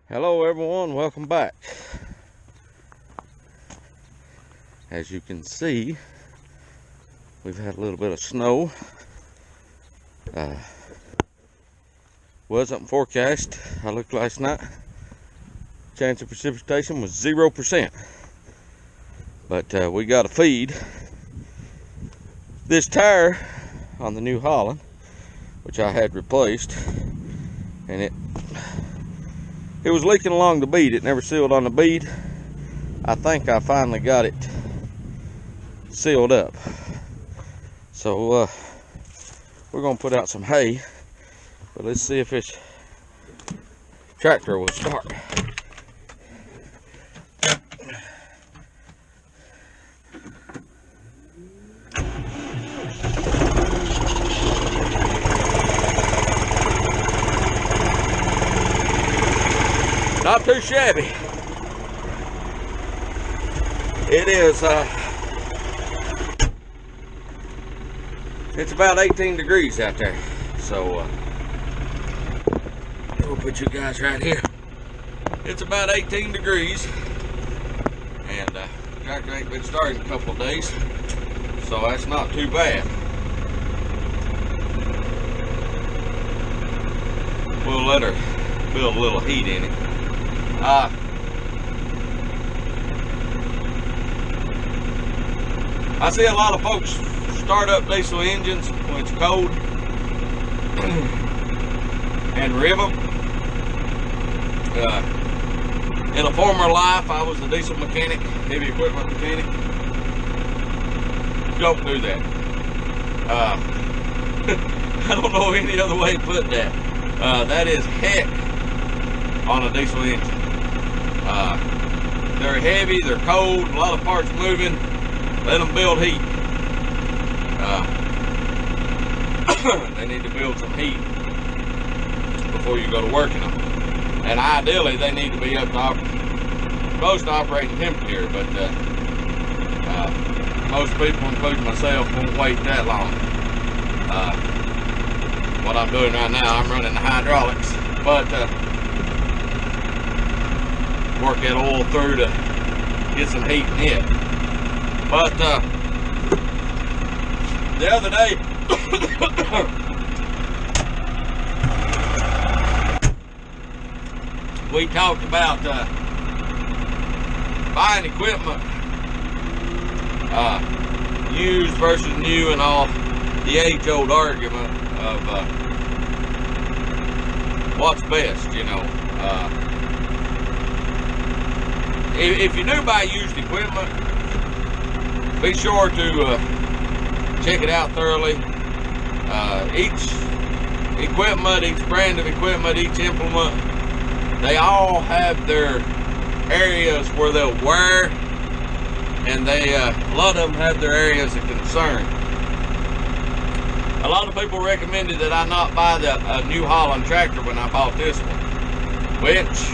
Hello everyone, welcome back. As you can see, we've had a little bit of snow. Wasn't forecast. I looked last night. Chance of precipitation was 0%. But we got to feed this tire on the New Holland, which I had replaced, and it was leaking along the bead. It never sealed on the bead. I think I finally got it sealed up. So we're gonna put out some hay, but let's see if this tractor will start. Not too shabby. It is, it's about 18 degrees out there. So, we'll put you guys right here. It's about 18 degrees. And, tractor ain't been started in a couple of days. So that's not too bad. We'll let her build a little heat in it. I see a lot of folks start up diesel engines when it's cold and rev them. In a former life, I was a diesel mechanic, heavy equipment mechanic. Don't do that. I don't know any other way to put that. That is heck on a diesel engine. They're heavy, they're cold, a lot of parts moving. Let them build heat. They need to build some heat before you go to work in them. And ideally, they need to be up to close to operating temperature, but most people, including myself, won't wait that long. What I'm doing right now, I'm running the hydraulics, but work that oil through to get some heat in it. But the other day, we talked about buying equipment, used versus new, and all the age-old argument of what's best, you know. If you do buy used equipment, be sure to check it out thoroughly. Each equipment, each brand of equipment, each implement, they all have their areas where they'll wear, and a lot of them have their areas of concern. A lot of people recommended that I not buy a New Holland tractor when I bought this one, which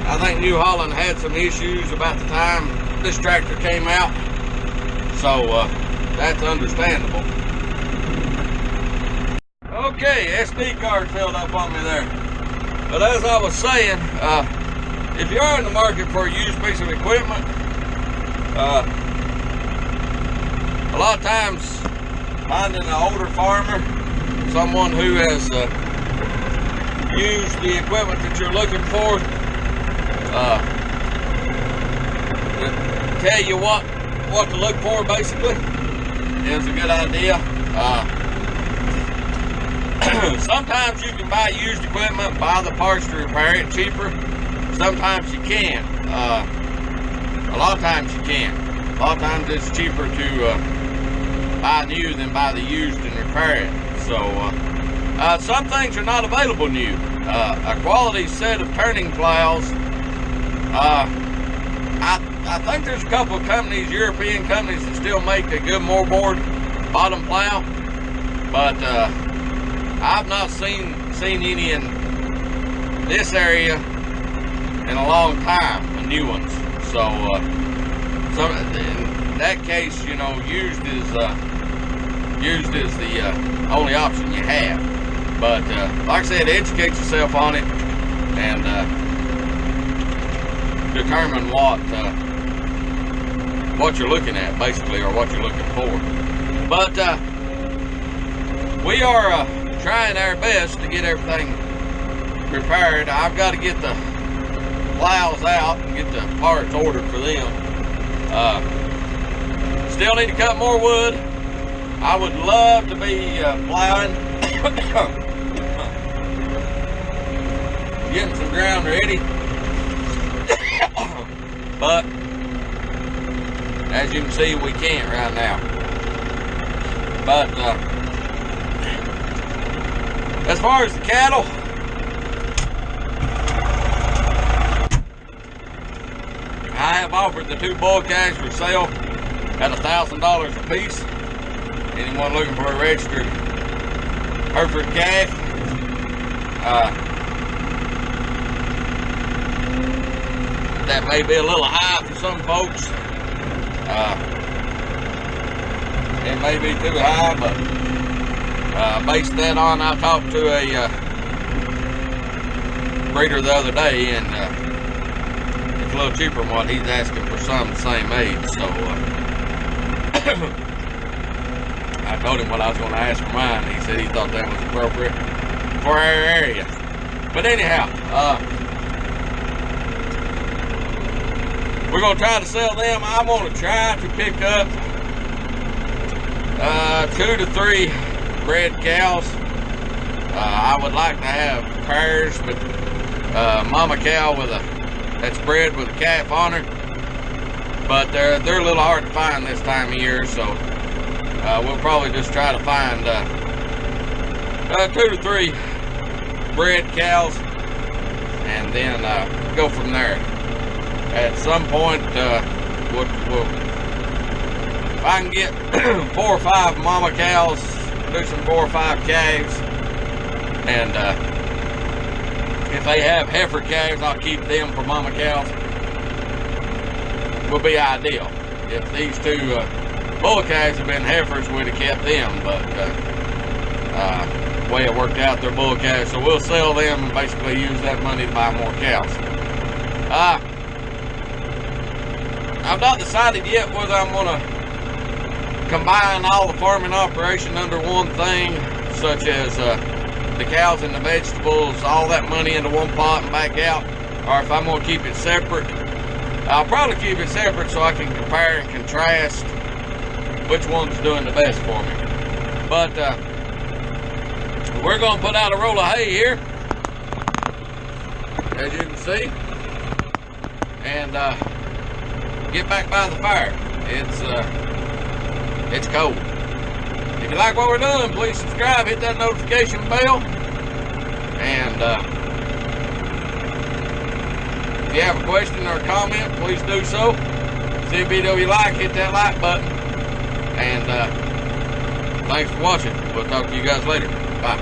I think New Holland had some issues about the time this tractor came out, so that's understandable. Okay, SD card filled up on me there. But as I was saying, if you are in the market for a used piece of equipment, a lot of times finding an older farmer, someone who has used the equipment that you're looking for, tell you what to look for, basically, is a good idea. Sometimes you can buy used equipment, buy the parts to repair it cheaper. Sometimes you can. A lot of times you can. A lot of times it's cheaper to buy new than buy the used and repair it. So some things are not available new. A quality set of turning plows. I think there's a couple of companies, European companies, that still make a good moorboard bottom plow, but I've not seen any in this area in a long time, new ones. So, in that case, you know, used is the only option you have. But like I said, educate yourself on it and determine what you're looking at, basically, or what you're looking for. But we are trying our best to get everything prepared. I've got to get the plows out and get the parts ordered for them. Still need to cut more wood. I would love to be plowing, getting some ground ready. But as you can see, we can't right now. But as far as the cattle, I have offered the 2 bull calves for sale at $1,000 a piece. Anyone looking for a registered Hereford calf? That may be a little high for some folks. It may be too high, but based that on, I talked to a breeder the other day, and it's a little cheaper than what he's asking for some the same age. So I told him what I was going to ask for mine. He said he thought that was appropriate for our area. But anyhow, we're going to try to sell them. I'm going to try to pick up 2 to 3 bred cows. I would like to have pairs, but mama cow that's bred with a calf on her. But they're a little hard to find this time of year, so we'll probably just try to find 2 to 3 bred cows, and then go from there. At some point, if I can get 4 or 5 mama cows, do some 4 or 5 calves, and if they have heifer calves, I'll keep them for mama cows. Will be ideal. If these 2 bull calves have been heifers, we'd have kept them, but the way it worked out, they're bull calves, so we'll sell them and basically use that money to buy more cows. I've not decided yet whether I'm going to combine all the farming operation under one thing, such as the cows and the vegetables, all that money into one pot and back out, or if I'm going to keep it separate. I'll probably keep it separate so I can compare and contrast which one's doing the best for me. But we're going to put out a roll of hay here, as you can see, and get back by the fire. It's cold. If you like what we're doing, please subscribe, hit that notification bell, and if you have a question or a comment, please do so. See a video you like, hit that like button, and thanks for watching. We'll talk to you guys later. Bye.